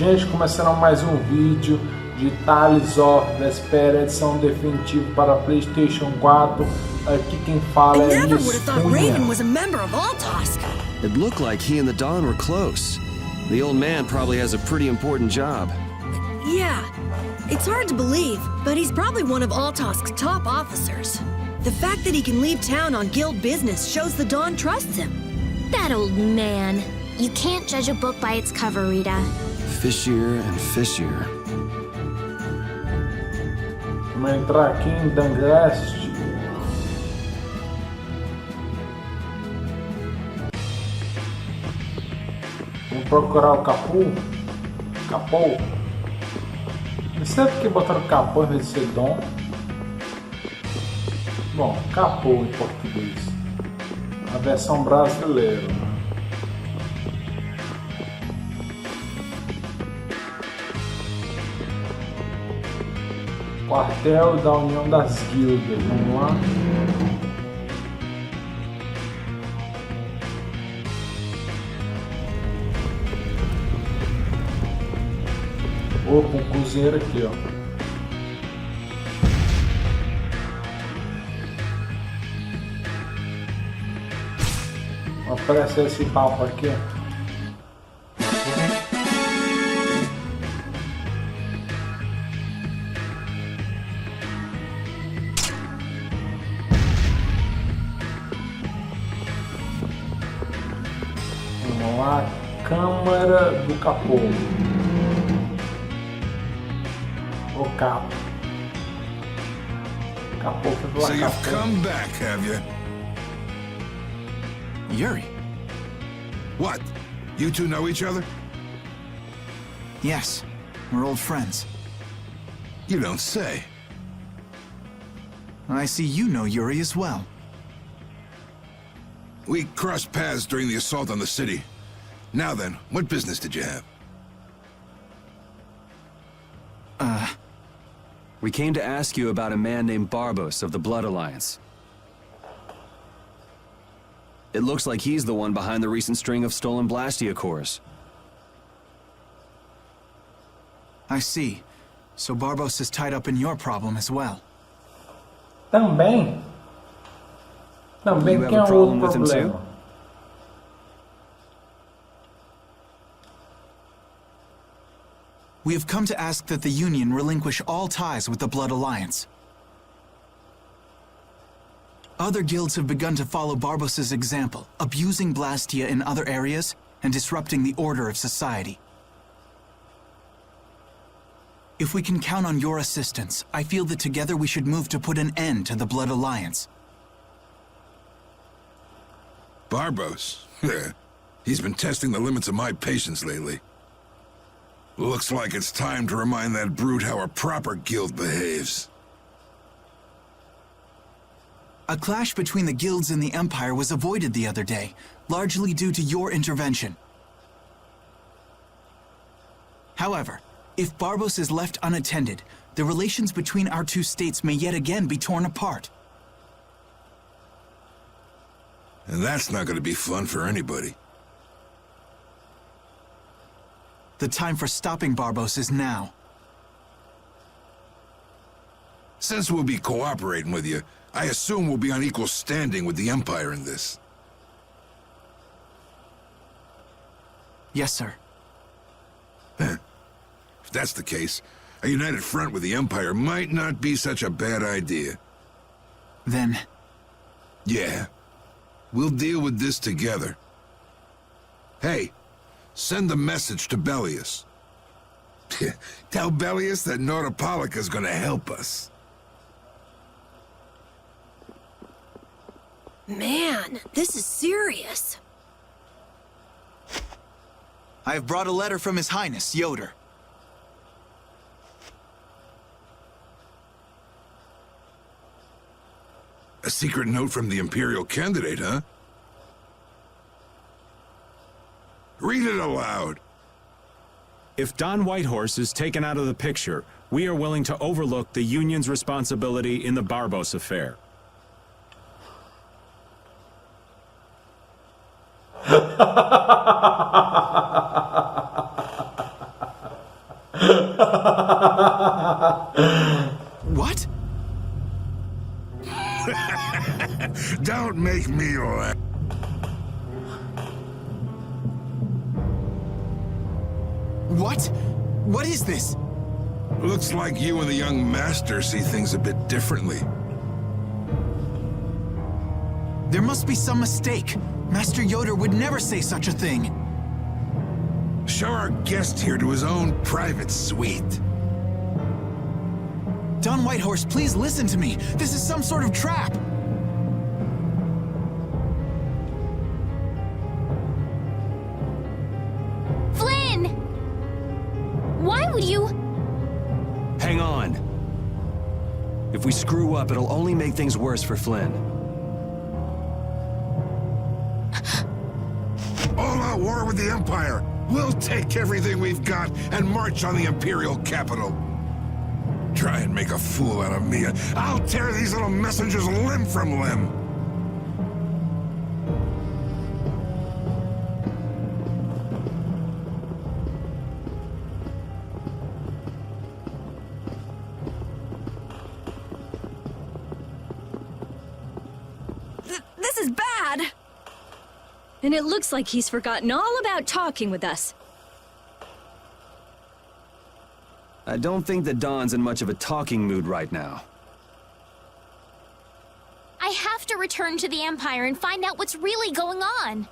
Gente, começando mais um vídeo de Tales of Vesperia, edição definitiva para PlayStation 4. Aqui quem fala é Vesperia. It looked like he and the Dawn were close. The old man probably has a pretty important job. Yeah, it's hard to believe, but he's probably one of Altosk's top officers. The fact that he can leave town on guild business shows the Dawn trusts him. That old man. You can't judge a book by its cover, Rita. Fishier and fishier. Vamos entrar aqui em Dahngrest. Vamos procurar o capô. Não sei porque botaram capô em vez de ser Dom. Bom, capô em português. A versão brasileira. Quartel da União das Guildas. Vamos lá. Opa, um cozinheiro aqui, ó. Vamos aparecer esse papo aqui, ó. Vamos lá, Câmara do Capô. O capo. Capô foi do So you've come back, have you? Yuri? What? You two know each other? Yes, we're old friends. You don't say. I see you know Yuri as well. We crossed paths during the assault on the city. Now then, what business did you have? We came to ask you about a man named Barbos of the Blood Alliance. It looks like he's the one behind the recent string of stolen Blastia cores. I see. So Barbos is tied up in your problem as well. Também You tem have a problem with him problema. too? We have come to ask that the Union relinquish all ties with the Blood Alliance. Other guilds have begun to follow Barbos' example, abusing Blastia in other areas and disrupting the order of society. If we can count on your assistance, I feel that together we should move to put an end to the Blood Alliance. Barbos? He's been testing the limits of my patience lately. Looks like it's time to remind that brute how a proper guild behaves. A clash between the guilds and the Empire was avoided the other day, largely due to your intervention. However, if Barbos is left unattended, the relations between our two states may yet again be torn apart. And that's not going to be fun for anybody. The time for stopping Barbos is now. Since we'll be cooperating with you, I assume we'll be on equal standing with the Empire in this. Yes, sir. If that's the case, a united front with the Empire might not be such a bad idea. Then, Yeah. We'll deal with this together. Hey, send a message to Bellius. Tell Bellius that Nordopolica's gonna help us. Man, this is serious. I have brought a letter from His Highness, Yoder. A secret note from the Imperial candidate, huh? Read it aloud. If Don Whitehorse is taken out of the picture, we are willing to overlook the Union's responsibility in the Barbos affair. What? Don't make me laugh. What? What is this? Looks like you and the young master see things a bit differently. There must be some mistake. Master Yoder would never say such a thing. Show our guest here to his own private suite. Don Whitehorse, please listen to me. This is some sort of trap. Flynn! Why would you... Hang on. If we screw up, it'll only make things worse for Flynn. All-out war with the Empire. We'll take everything we've got and march on the Imperial capital. Try and make a fool out of me, and I'll tear these little messengers limb from limb. This is bad! And it looks like he's forgotten all about talking with us. I don't think that Don's in much of a talking mood right now. I have to return to the Empire and find out what's really going on.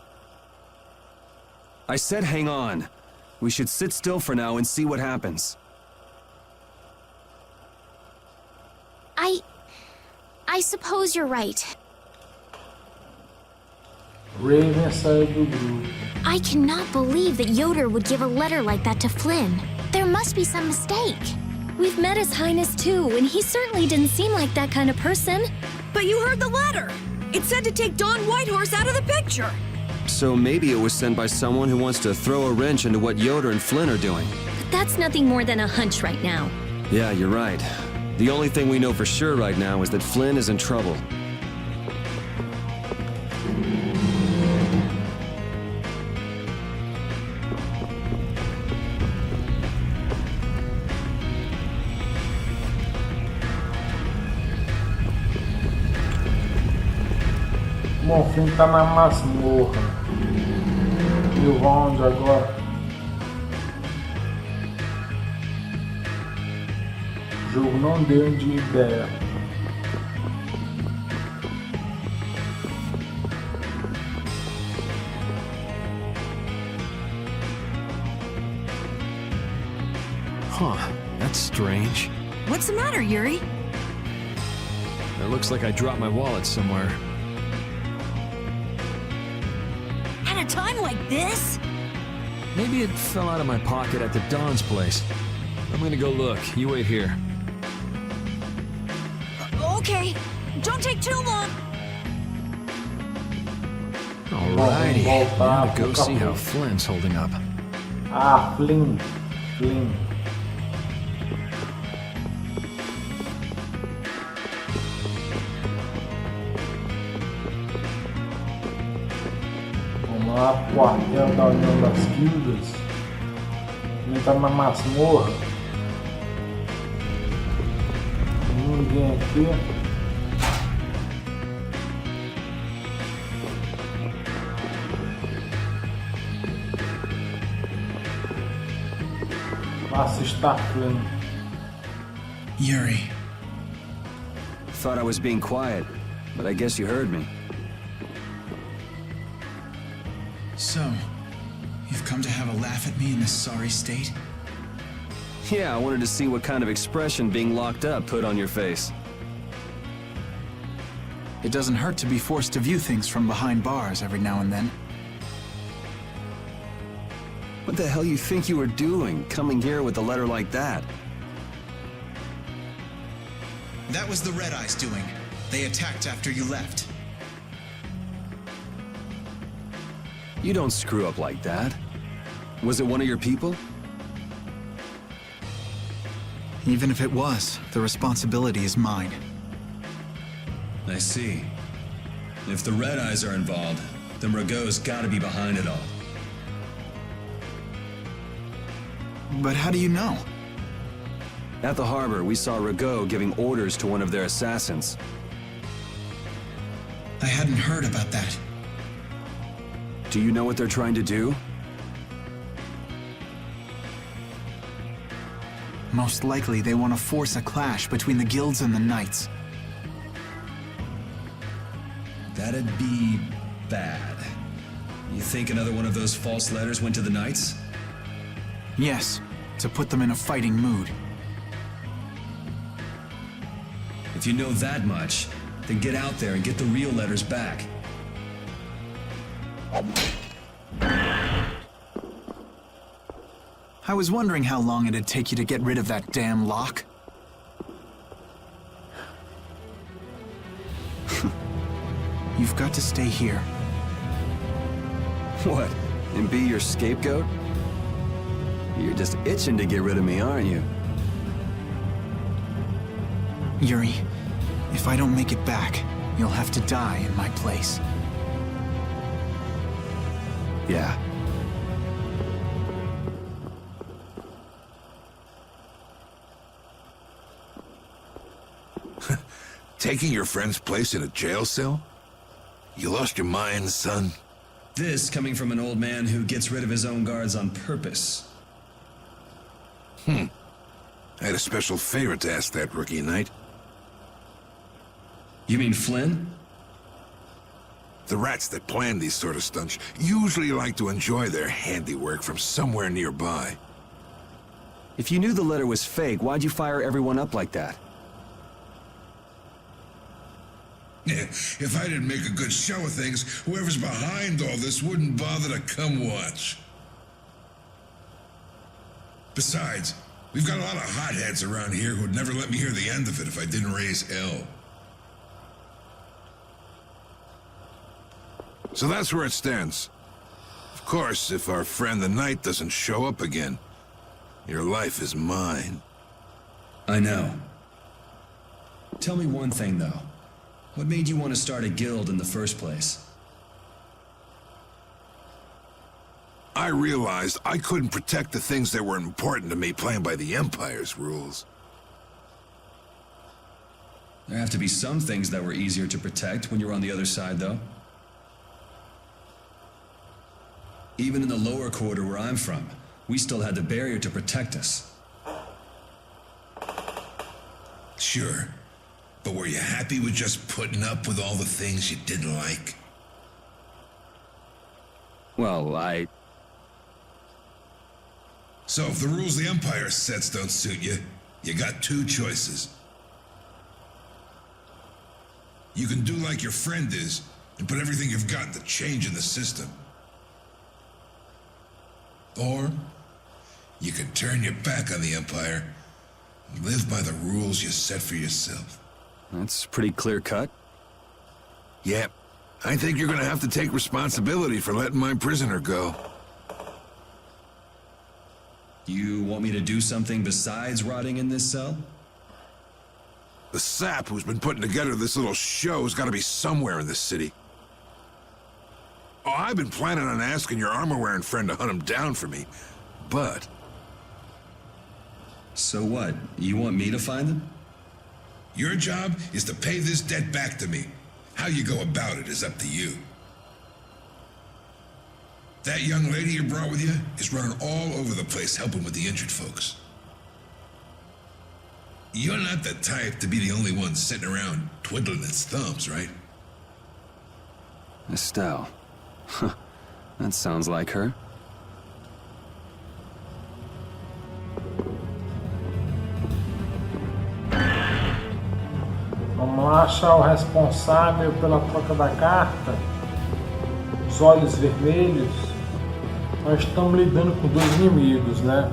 I said hang on. We should sit still for now and see what happens. I suppose you're right. Raven saiu do grupo. I cannot believe that Yoder would give a letter like that to Flynn. There must be some mistake. We've met His Highness too, and he certainly didn't seem like that kind of person. But you heard the letter! It said to take Don Whitehorse out of the picture! So maybe it was sent by someone who wants to throw a wrench into what Yoder and Flynn are doing. But that's nothing more than a hunch right now. Yeah, you're right. The only thing we know for sure right now is that Flynn is in trouble. Bom, o Flynn tá na masmorra. E eu vou onde agora? O jogo não deu de ideia. Huh, that's strange. What's the matter, Yuri? It looks like I dropped my wallet somewhere. At a time like this? Maybe it fell out of my pocket at the Don's place. I'm gonna go look. You wait here. Okay, don't take too long. Alrighty, voltar now to pro go see how capô. Flynn's holding up. Ah, Flynn. Flynn. Vamos lá pro quartel da União das Guildas. Ele tá na masmorra. Ninguém aqui. Assistar Flynn. Yuri, Thought I was being quiet, but I guess you heard me. so, you've come to have a laugh at me in this sorry state? Yeah, I wanted to see what kind of expression being locked up put on your face. It doesn't hurt to be forced to view things from behind bars every now and then. What the hell you think you were doing, coming here with a letter like that? That was the Red Eyes doing. They attacked after you left. You don't screw up like that. Was it one of your people? Even if it was, the responsibility is mine. I see. If the Red Eyes are involved, then Rago's gotta be behind it all. But how do you know? At the harbor, we saw Rigaud giving orders to one of their assassins. I hadn't heard about that. Do you know what they're trying to do? Most likely they want to force a clash between the guilds and the knights. That'd be bad. You think another one of those false letters went to the knights? Yes, to put them in a fighting mood. If you know that much, then get out there and get the real letters back. I was wondering how long it'd take you to get rid of that damn lock. You've got to stay here. What? And be your scapegoat? You're just itching to get rid of me, aren't you? Yuri, if I don't make it back, you'll have to die in my place. Yeah. Taking your friend's place in a jail cell? You lost your mind, son? This coming from an old man who gets rid of his own guards on purpose. I had a special favor to ask that rookie knight. You mean Flynn? The rats that plan these sort of stunts usually like to enjoy their handiwork from somewhere nearby. If you knew the letter was fake, why'd you fire everyone up like that? If I didn't make a good show of things, whoever's behind all this wouldn't bother to come watch. Besides, we've got a lot of hotheads around here who'd never let me hear the end of it if I didn't raise hell. So that's where it stands. Of course, if our friend the Knight doesn't show up again, your life is mine. I know. Tell me one thing, though. What made you want to start a guild in the first place? I realized I couldn't protect the things that were important to me playing by the Empire's rules. There have to be some things that were easier to protect when you're on the other side, though. Even in the lower quarter where I'm from, we still had the barrier to protect us. Sure. But were you happy with just putting up with all the things you didn't like? Well, So if the rules the Empire sets don't suit you, you got two choices. You can do like your friend is, and put everything you've got to change in the system. Or, you can turn your back on the Empire, and live by the rules you set for yourself. that's pretty clear-cut. Yep. I think you're gonna have to take responsibility for letting my prisoner go. You want me to do something besides rotting in this cell? The sap who's been putting together this little show's gotta be somewhere in this city. Oh, I've been planning on asking your armor-wearing friend to hunt him down for me, but... So what? You want me to find them? Your job is to pay this debt back to me. How you go about it is up to you. That young lady you brought with you is running all over the place helping with the injured folks. You're not the type to be the only one sitting around twiddling its thumbs, right? Estelle. Huh. That sounds like her. Vamos lá achar o responsável pela troca da carta. Os olhos vermelhos. Nós estamos lidando com dois inimigos, né?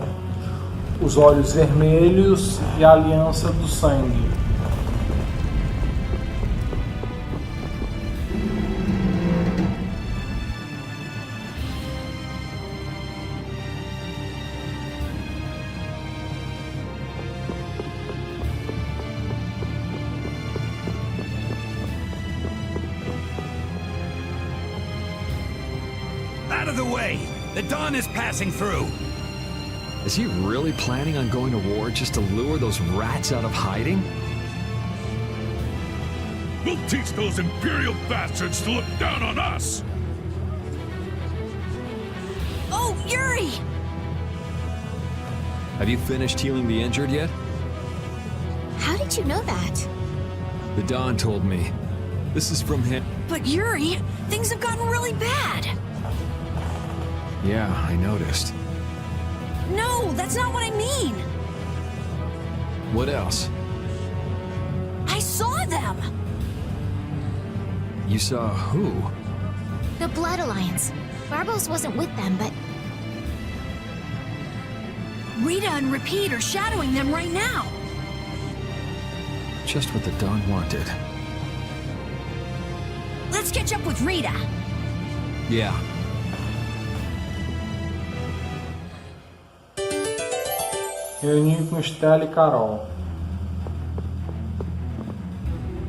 Os olhos vermelhos e a aliança do sangue. Out of the way! The Dawn is passing through! Is he really planning on going to war just to lure those rats out of hiding? We'll teach those Imperial bastards to look down on us! Oh, Yuri! Have you finished healing the injured yet? How did you know that? The Don told me. This is from him. But Yuri, things have gotten really bad. Yeah, I noticed. No, that's not what I mean. What else? I saw them. You saw who? The Blood Alliance. Barbos wasn't with them, but Rita and Repeat are shadowing them right now. Just what the Don wanted. Let's catch up with Rita. Yeah. Reunindo com Stella e Carol.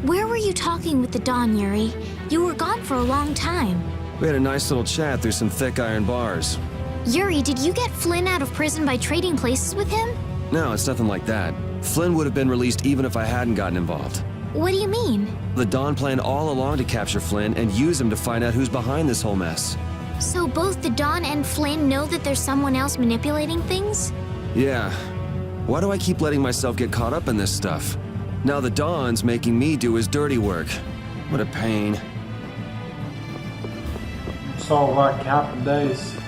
where were you talking with the Don, Yuri? You were gone for a long time. We had a nice little chat through some thick iron bars. Yuri, did you get Flynn out of prison by trading places with him? No, it's nothing like that. Flynn would have been released even if I hadn't gotten involved. What do you mean? The Don planned all along to capture Flynn and use him to find out who's behind this whole mess. So both the Don and Flynn know that there's someone else manipulating things? Yeah. Why do I keep letting myself get caught up in this stuff? Now the Don's making me do his dirty work. What a pain. Salvar aqui rápido é isso.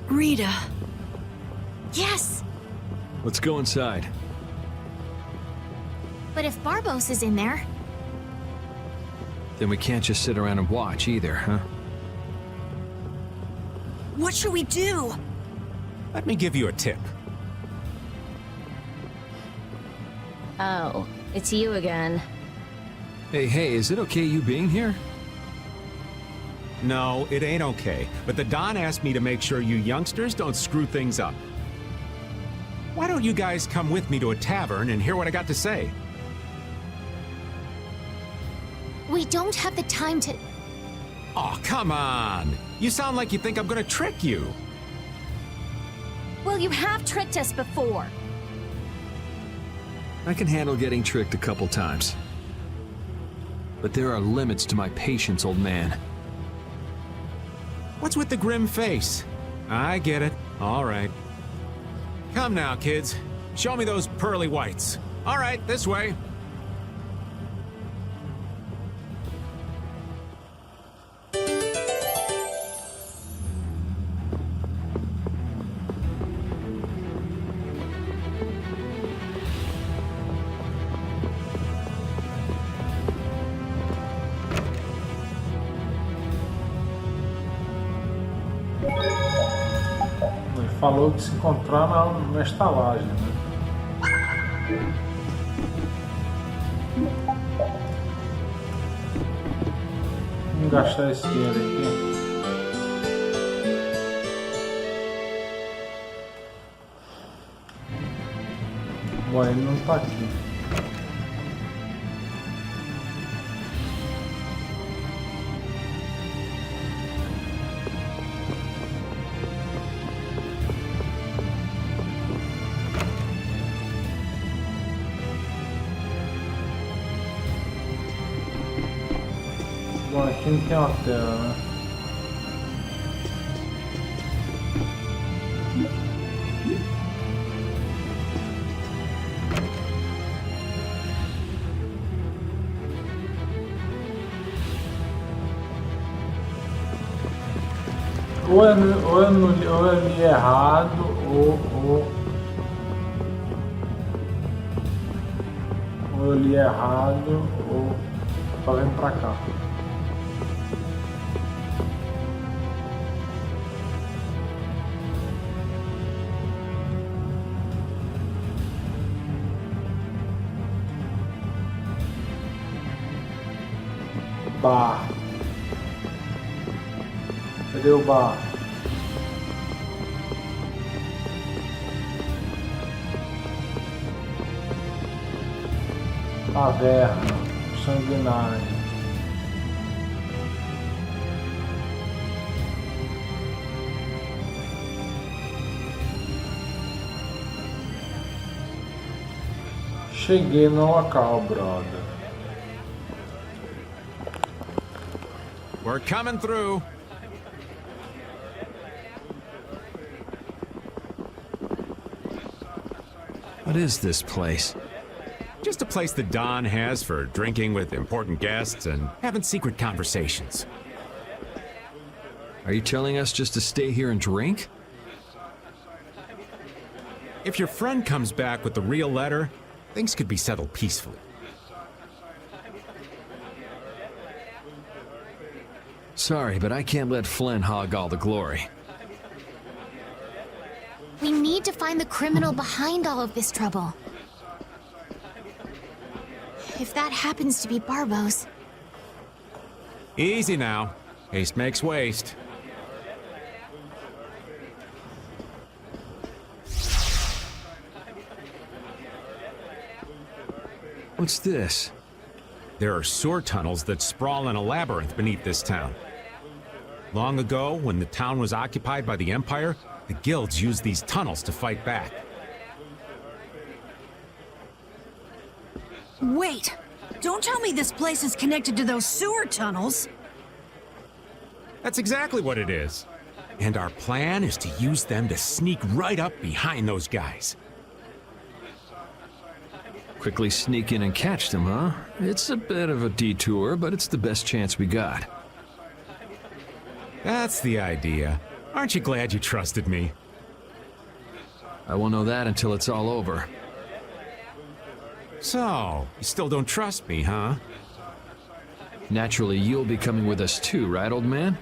Rita. Yes! Let's go inside. But if Barbos is in there... Then we can't just sit around and watch either, huh? What should we do? Let me give you a tip. Oh, it's you again. Hey, is it okay you being here? No, it ain't okay. But the Don asked me to make sure you youngsters don't screw things up. Why don't you guys come with me to a tavern and hear what I got to say? We don't have the time to... Oh, come on! You sound like you think I'm gonna trick you. Well, you have tricked us before. I can handle getting tricked a couple times. But there are limits to my patience, old man. What's with the grim face? I get it. All right. Come now, kids. Show me those pearly whites. All right, this way. Ele falou que se encontrar na estalagem, né? Vamos gastar esse dinheiro aqui. Bom, ele não está aqui. Bom, aqui não tem uma tela, né? Ou eu li errado, ou eu li errado ou tá vindo pra cá. Bar. Cadê o bar? Taverna sanguinária. Cheguei no local, brother. We're coming through. What is this place? Just a place that Don has for drinking with important guests and having secret conversations. Are you telling us just to stay here and drink? If your friend comes back with the real letter, things could be settled peacefully. Sorry, but I can't let Flynn hog all the glory. We need to find the criminal behind all of this trouble. If that happens to be Barbos... Easy now. Haste makes waste. What's this? There are sewer tunnels that sprawl in a labyrinth beneath this town. Long ago, when the town was occupied by the Empire, the guilds used these tunnels to fight back. Wait! Don't tell me this place is connected to those sewer tunnels! That's exactly what it is. And our plan is to use them to sneak right up behind those guys. Quickly sneak in and catch them, huh? It's a bit of a detour, but it's the best chance we got. That's the idea. Aren't you glad you trusted me? I won't know that until it's all over. So, you still don't trust me, huh? Naturally, you'll be coming with us too, right, old man?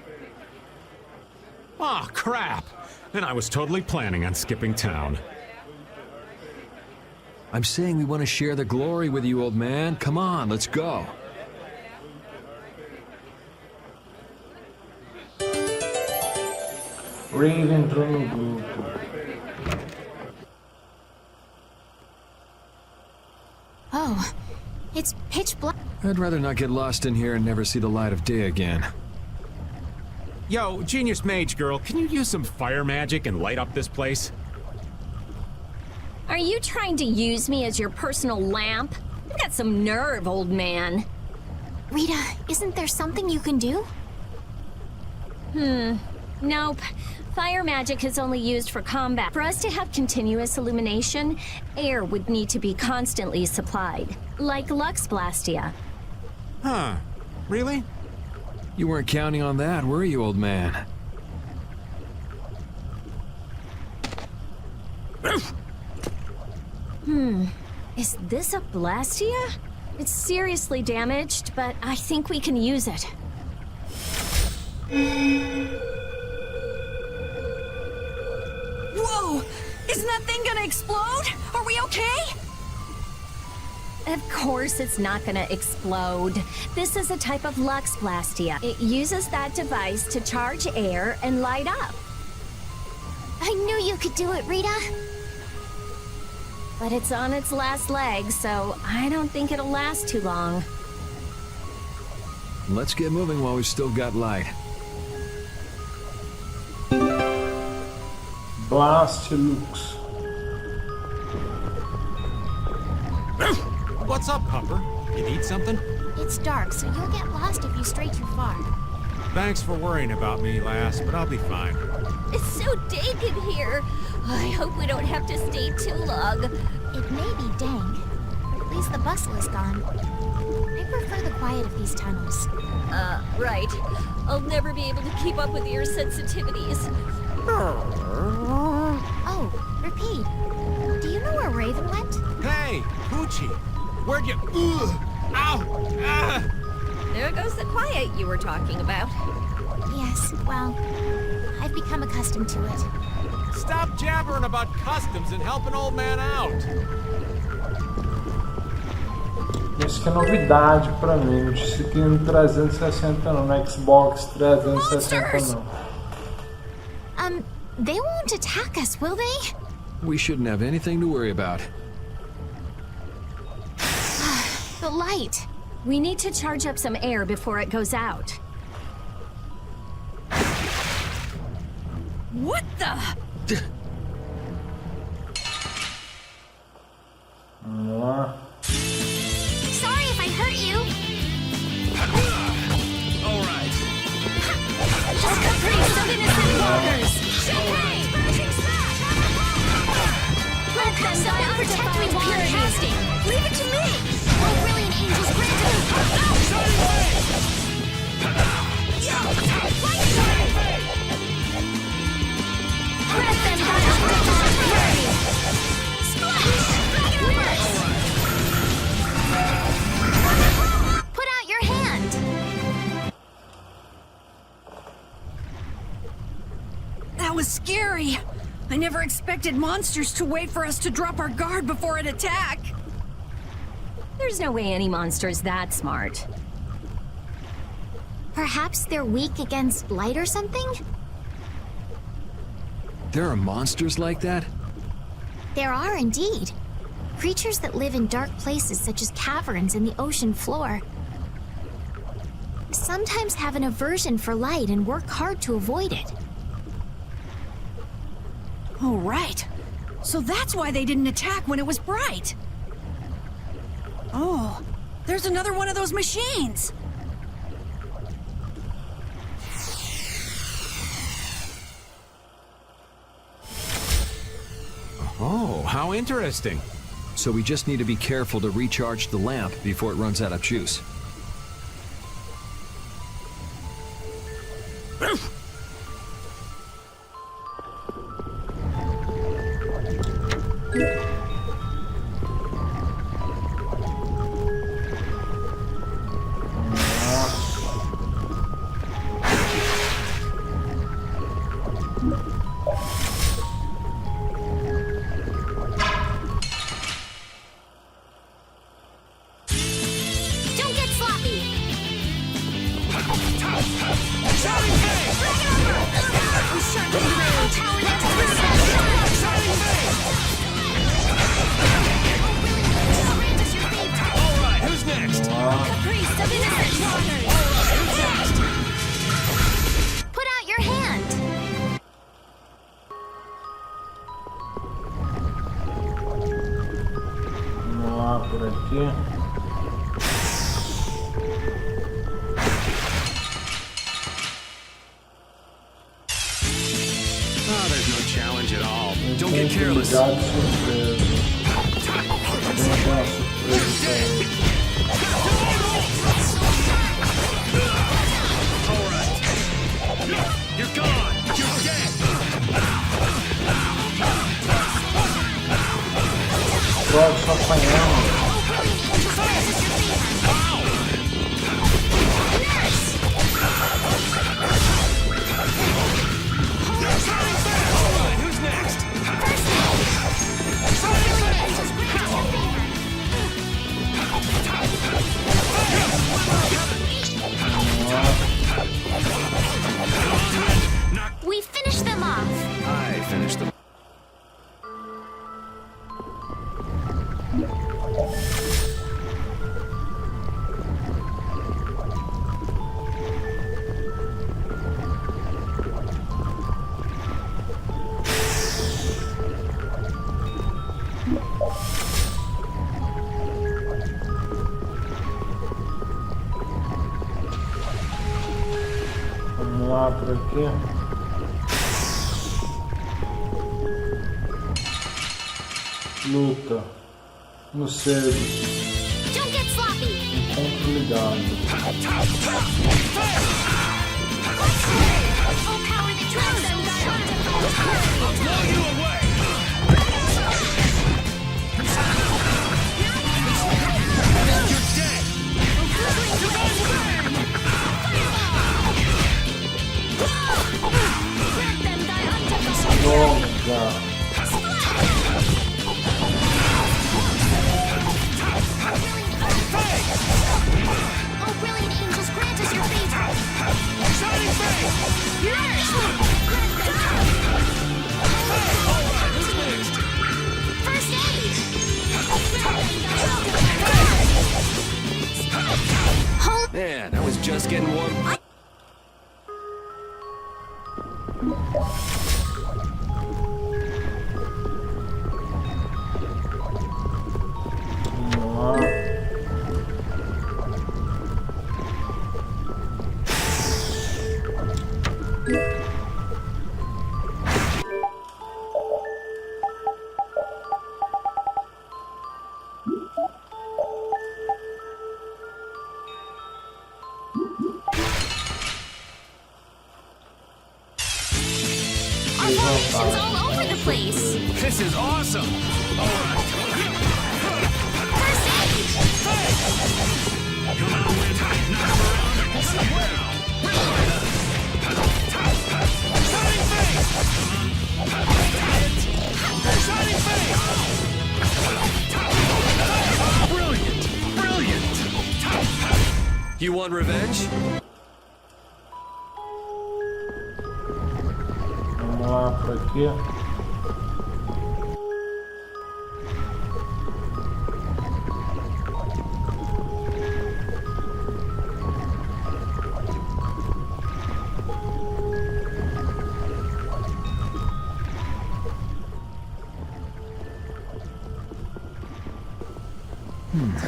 Aw, crap! And I was totally planning on skipping town. I'm saying we want to share the glory with you, old man. Come on, let's go. Rave entrou no grupo. Oh, it's pitch black. I'd rather not get lost in here and never see the light of day again. Yo, Genius Mage Girl, can you use some fire magic and light up this place? Are you trying to use me as your personal lamp? You've got some nerve, old man. Rita, isn't there something you can do? Nope. Fire magic is only used for combat. For us to have continuous illumination, air would need to be constantly supplied. Like Lux Blastia. Huh. Really? You weren't counting on that, were you, old man? Is this a Blastia? It's seriously damaged, but I think we can use it. Whoa! Isn't that thing gonna explode? Are we okay? Of course it's not gonna explode. This is a type of Lux Blastia. It uses that device to charge air and light up. I knew you could do it, Rita. But it's on its last leg, so I don't think it'll last too long. Let's get moving while we've still got light. Blast Lux. What's up, Pupper? You need something? It's dark, so you'll get lost if you stray too far. Thanks for worrying about me, lass, but I'll be fine. It's so dank in here. I hope we don't have to stay too long. It may be dank, but at least the bustle is gone. I prefer the quiet of these tunnels. Right. I'll never be able to keep up with your sensitivities. Oh, repeat. Do you know where Raven went? Hey, Poochie! Where'd you... Ugh! Ow! Ah! There goes the quiet you were talking about. Yes, well, I've become accustomed to it. Stop jabbering about customs and help an old man out. Isso que é novidade pra mim. Não disse que no 360 não, no Xbox 360 não. They won't attack us, will they? We shouldn't have anything to worry about. The light. We need to charge up some air before it goes out. What the? Vamos lá. Sorry if I hurt you. All right. Just a priest of innocent walkers. Let them die and protect me while I'm casting. Leave it to me. Oh, brilliant angels, grant me. Let them die and protect me. Splash! Put out your hand. That was scary. I never expected monsters to wait for us to drop our guard before an attack. There's no way any monster's that smart. Perhaps they're weak against light or something? There are monsters like that? There are indeed. Creatures that live in dark places such as caverns and the ocean floor. Sometimes have an aversion for light and work hard to avoid it. Oh, right. So that's why they didn't attack when it was bright. Oh, there's another one of those machines. Oh, how interesting. So we just need to be careful to recharge the lamp before it runs out of juice. Put out your hand. Vamos lá por aqui. Oh, there's no challenge at all. Don't get careless. You're gone! You're dead! Pode só apanhar. Who's next? We finished them off. I finished them. Vamos lá por aqui. Luta. No cedo. Don't get sloppy. Encontro ligado. Full power that drives them. I'll blow you away! Man, I was just getting warm. Formation's all over the place. This is awesome! Brilliant! Brilliant! You want revenge? Vamos lá por aqui.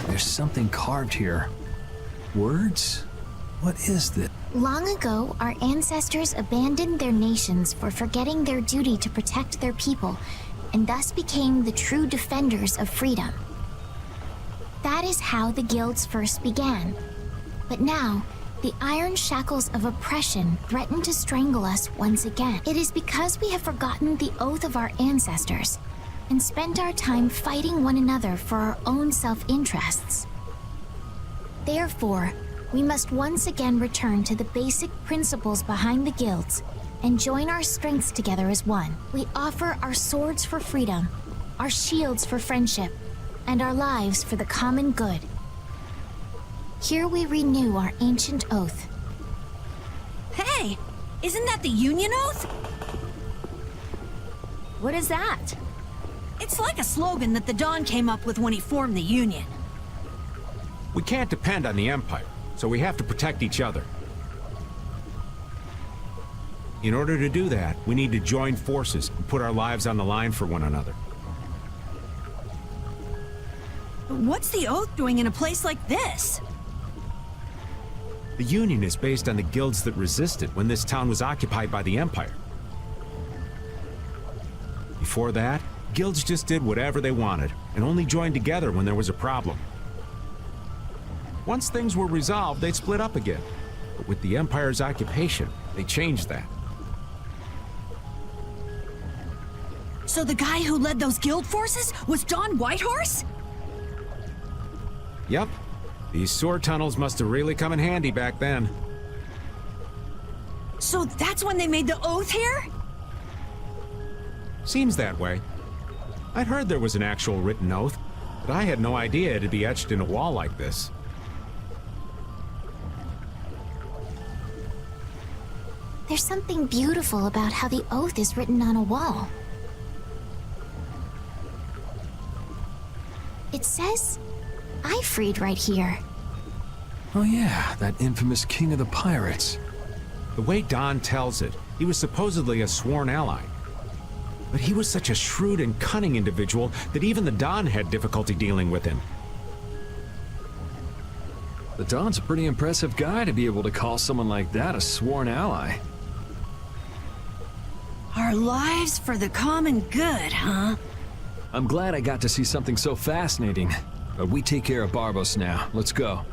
There's something carved here. Words? What is this? Long ago, our ancestors abandoned their nations for forgetting their duty to protect their people, and thus became the true defenders of freedom. That is how the guilds first began. But now, the iron shackles of oppression threaten to strangle us once again. It is because we have forgotten the oath of our ancestors, and spent our time fighting one another for our own self-interests. Therefore, we must once again return to the basic principles behind the guilds and join our strengths together as one. We offer our swords for freedom, our shields for friendship, and our lives for the common good. Here we renew our ancient oath. Hey! Isn't that the Union Oath? What is that? It's like a slogan that the Dawn came up with when he formed the Union. We can't depend on the Empire, so we have to protect each other. In order to do that, we need to join forces and put our lives on the line for one another. What's the Oath doing in a place like this? The Union is based on the guilds that resisted when this town was occupied by the Empire. Before that, guilds just did whatever they wanted, and only joined together when there was a problem. Once things were resolved, they'd split up again. But with the Empire's occupation, they changed that. So the guy who led those guild forces was Don Whitehorse? Yep. These sword tunnels must have really come in handy back then. So that's when they made the Oath here? Seems that way. I'd heard there was an actual written oath, but I had no idea it'd be etched in a wall like this. There's something beautiful about how the oath is written on a wall. It says, "I freed" right here. Oh yeah, that infamous king of the pirates. The way Don tells it, he was supposedly a sworn ally. But he was such a shrewd and cunning individual that even the Don had difficulty dealing with him. The Don's a pretty impressive guy to be able to call someone like that a sworn ally. Our lives for the common good, huh? I'm glad I got to see something so fascinating. But we take care of Barbos now. Let's go.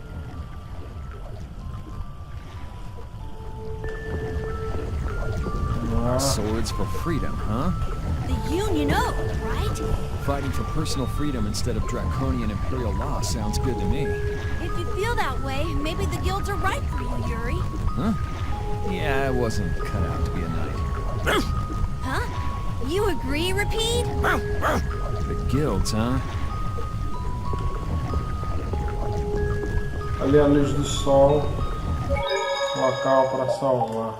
Swords for freedom, huh? The Union Oath, right? Fighting for personal freedom instead of draconian imperial law sounds good to me. If you feel that way, maybe the guilds are right for you, Yuri. Huh? Yeah, I wasn't cut out to be a knight. Huh? You agree, Repeat? The guilds, huh? Ali a luz do sol, local para salvar.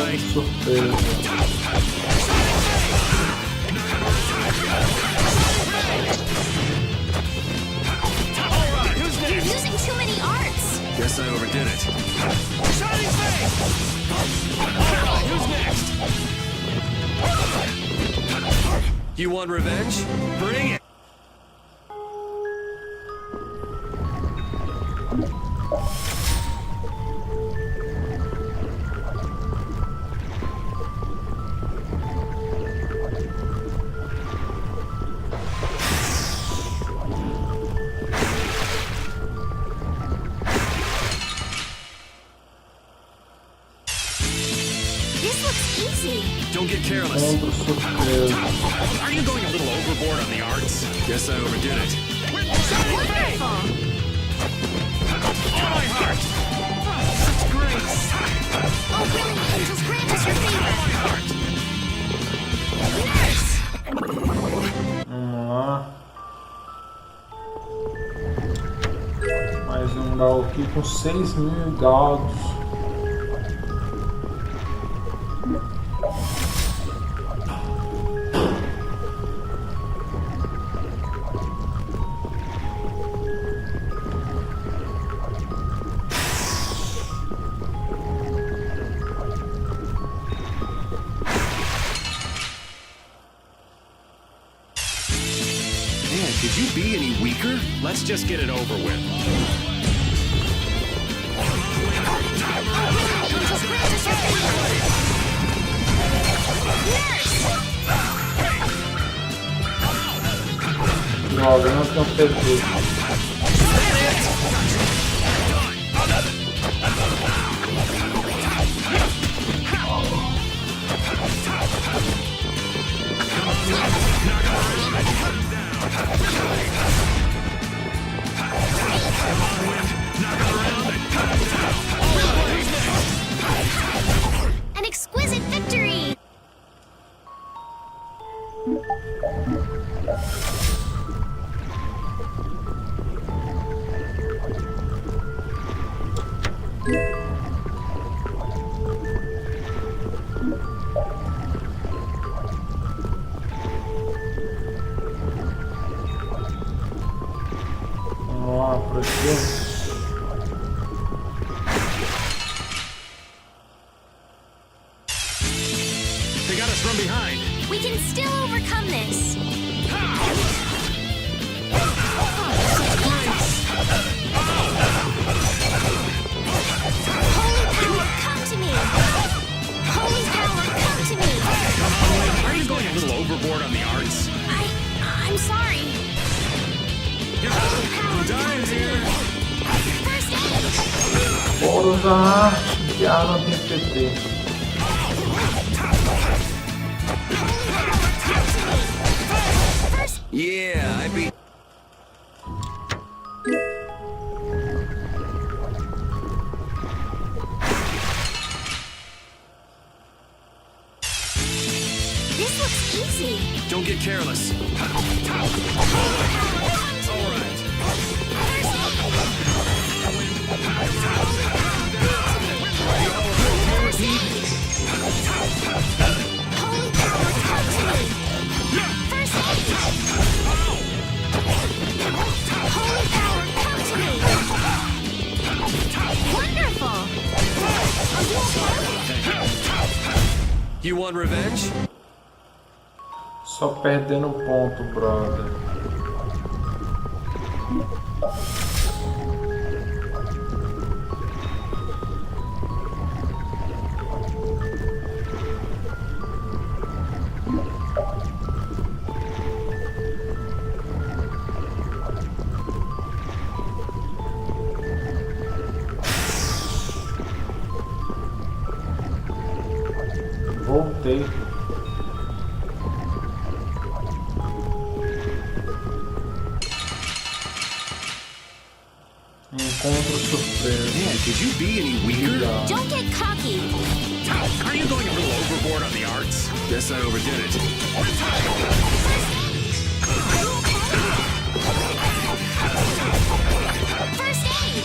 right. Surpresa. You're using too many arts. Guess I overdid it. Shining face! Alright, who's next? You want revenge? Bring it! This looks easy. Don't get careless. Encontro surpresa. Are you going a little overboard on the arts? Guess I overdid it. Wonderful. All my heart! Such grace. Oh, willing angels, grant us your favor. Nurse! Vamos lá. Mais um baú aqui com 6.000 dados. Man, could you be any weaker? Let's just get it over with. Angels, grant us your favor. Nurse! Droga, não tem um PT. An exquisite victory! Vamos lá, por aqui. They got us from behind. We can still overcome this. Holy power, come to me! Holy power, come to me! Are you going a little overboard on the arts? I'm sorry. Holy power, come to me! First aid! Bora usar a arte que a não tem PT. Yeah, I beat. This looks easy. Don't get careless. Holy power, come to me! First aid! Holy power, come to me! Wonderful! Are you okay? You want revenge? Só perdendo ponto, brother. Voltei. Encontro surpresa. Man, could you be any weaker? Don't get cocky. Are you going a little overboard on the arts? Guess I overdid it. First aid!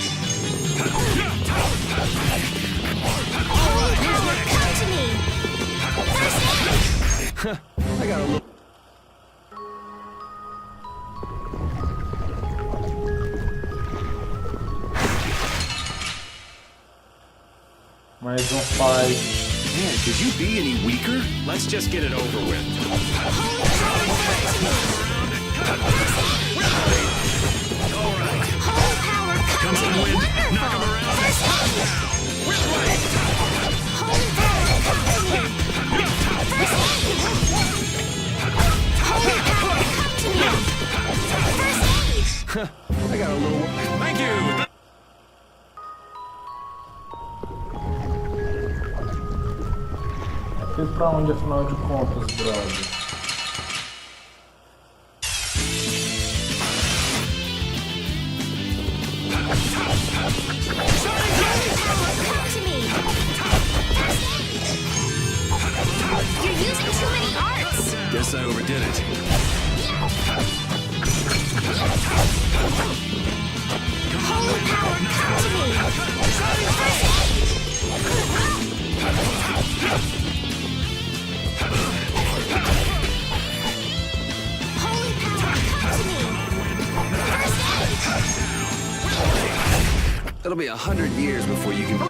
Holy power, come to me! I got a little... Mais fight. Man, could you be any weaker? Let's just get it over with. Come on, Wind. Knock him around. Which way? I got a little... Thank you. E pra onde, afinal de contas, brother? You're using too many arts! Guess I overdid it. Holy power, come to me! Holy power, come to me! It'll be 100 years before you can...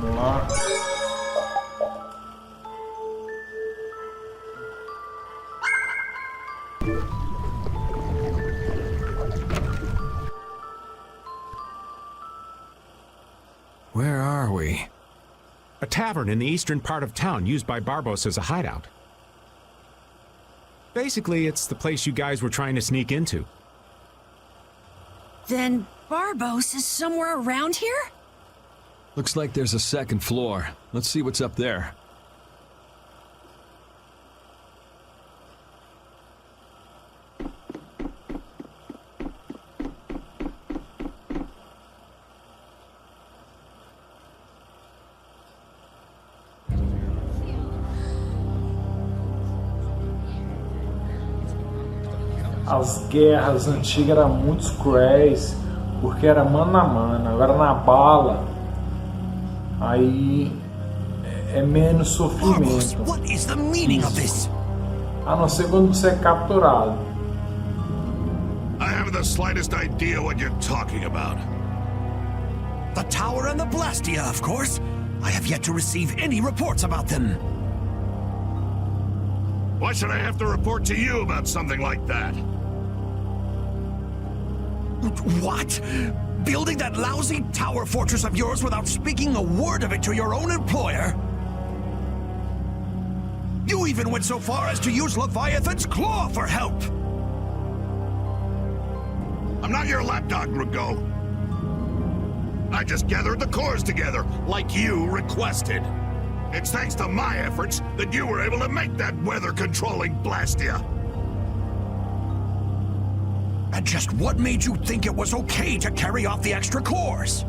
Vamos lá. Where are we? A tavern in the eastern part of town used by Barbos as a hideout. Basically, it's the place you guys were trying to sneak into. Then Barbos is somewhere around here? Looks like there's a second floor. Let's see what's up there. As guerras antigas eram muito cruéis, porque era mano a mano, agora na bala, aí é menos sofrimento. What is the meaning of this? A não ser quando você é capturado. I haven't the slightest idea what you're talking about. The tower and the Blastia, of course. I have yet to receive any reports about them. Why should I have to report to you about something like that? What? Building that lousy tower fortress of yours without speaking a word of it to your own employer? You even went so far as to use Leviathan's claw for help! I'm not your lapdog, Rigaud. I just gathered the cores together, like you requested. It's thanks to my efforts that you were able to make that weather-controlling Blastia. And just what made you think it was okay to carry off the extra cores?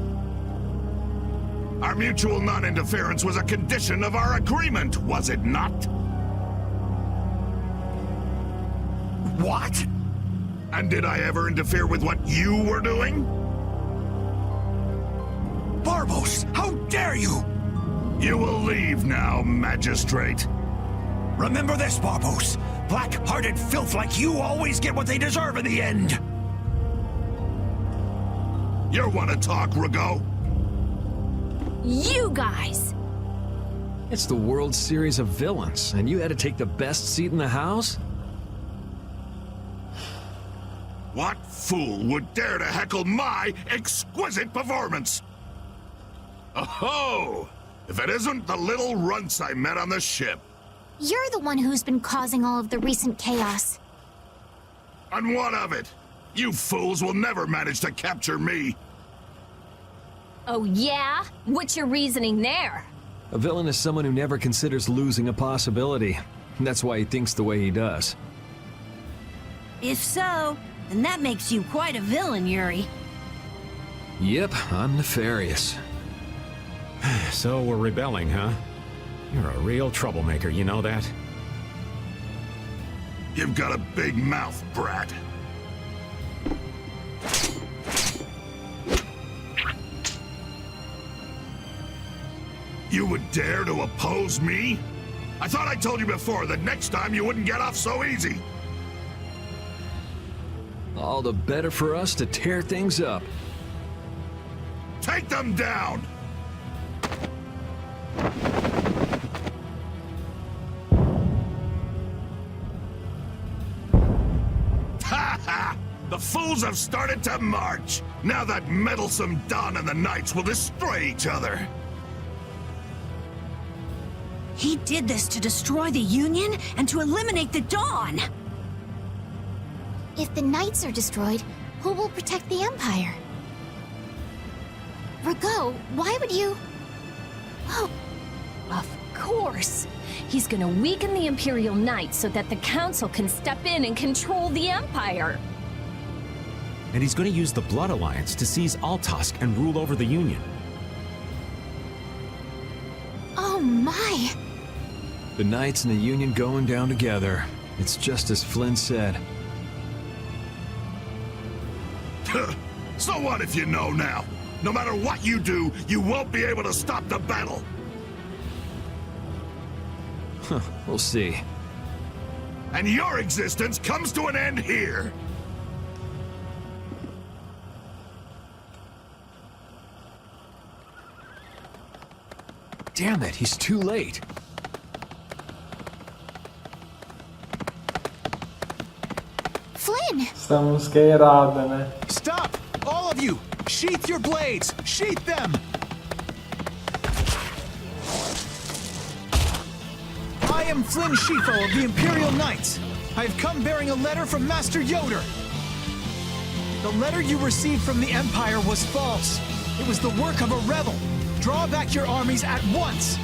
Our mutual non-interference was a condition of our agreement, was it not? What? And did I ever interfere with what you were doing? Barbos, how dare you! You will leave now, Magistrate. Remember this, Barbos. Black-hearted filth like you always get what they deserve in the end. You want to talk, Rigaud? You guys! It's the World Series of Villains, and you had to take the best seat in the house? What fool would dare to heckle my exquisite performance? Oh, if it isn't the little runts I met on the ship. You're the one who's been causing all of the recent chaos. And what of it? You fools will never manage to capture me. Oh, yeah? What's your reasoning there? A villain is someone who never considers losing a possibility. That's why he thinks the way he does. If so, then that makes you quite a villain, Yuri. Yep, I'm nefarious. So we're rebelling, huh? You're a real troublemaker, you know that? You've got a big mouth, brat. You would dare to oppose me? I thought I told you before that next time you wouldn't get off so easy. All the better for us to tear things up. Take them down! Ha ha! The fools have started to march! Now that meddlesome Dawn and the Knights will destroy each other! He did this to destroy the Union and to eliminate the Dawn! If the Knights are destroyed, who will protect the Empire? Rago, why would you... Oh, of course. He's gonna weaken the Imperial Knights so that the Council can step in and control the Empire. And he's gonna use the Blood Alliance to seize Altosk and rule over the Union. Oh my! The Knights and the Union going down together. It's just as Flynn said. So what if you know now? No matter what you do, you won't be able to stop the battle! Huh, we'll see. And your existence comes to an end here! Damn it, he's too late. Flynn! Essa música é irada, né? Stop! All of you! Sheath your blades! Sheath them! I am Flynn Shifo of the Imperial Knights. I have come bearing a letter from Master Yoder. The letter you received from the Empire was false. It was the work of a rebel. Draw back your armies at once!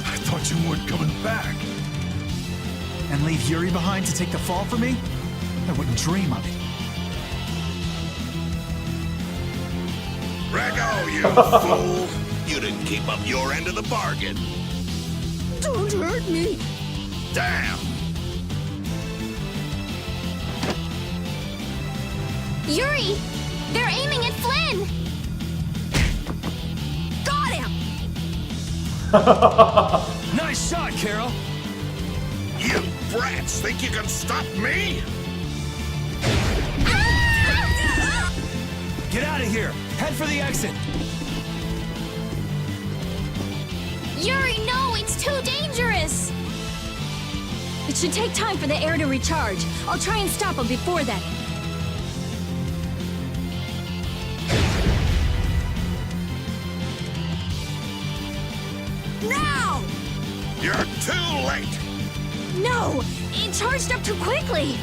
I thought you weren't coming back. And leave Yuri behind to take the fall for me? I wouldn't dream of it. Rago, you fool! You didn't keep up your end of the bargain. Don't hurt me! Damn! Yuri! They're aiming at Flynn! Got him! Nice shot, Carol! You brats think you can stop me? Get out of here! Head for the exit! Yuri, no! It's too dangerous! It should take time for the air to recharge. I'll try and stop him before then. Now! You're too late! No! It charged up too quickly!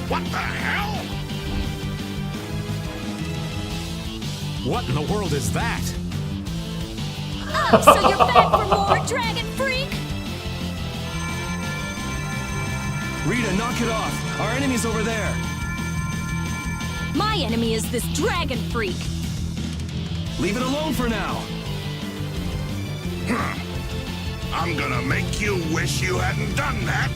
What the hell? What in the world is that? Oh, so you're back for more, Dragon Freak? Rita, knock it off! Our enemy's over there! My enemy is this Dragon Freak. Leave it alone for now! I'm gonna make you wish you hadn't done that!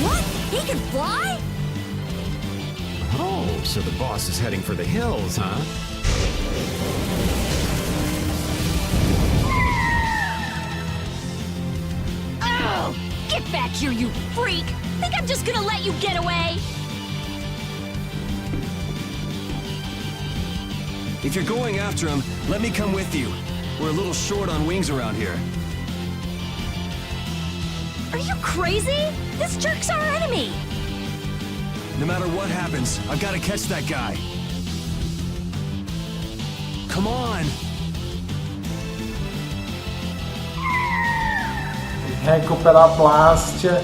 What? He can fly? Oh, so the boss is heading for the hills, huh? Oh! Get back here, you freak! Think I'm just gonna let you get away? If you're going after him, let me come with you. We're a little short on wings around here. Are you crazy? This jerk's our enemy! No matter what happens, I've got to catch that guy. Come on! Recuperar a Plástia,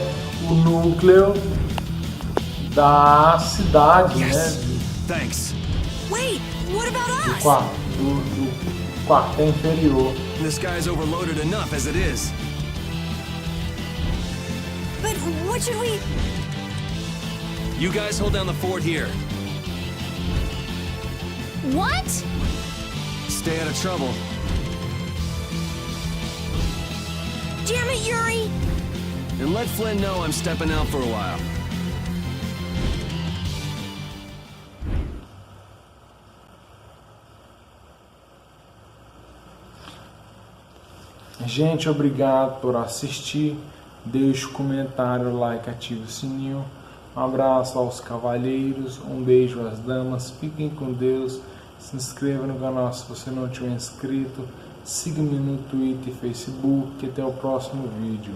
o núcleo da cidade, Yes. né? Thanks. Wait, what about Do us? quartel inferior. This guy's overloaded enough as it is. But what should we... You guys hold down the fort here. What? Stay out of trouble. Damn it, Yuri! And let Flynn know I'm stepping out for a while. Gente, obrigado por assistir. Deixe um comentário, like, ative o sininho. Um abraço aos cavalheiros, um beijo às damas. Fiquem com Deus. Se inscreva no canal se você não tiver inscrito. Siga-me no Twitter e Facebook. Até o próximo vídeo.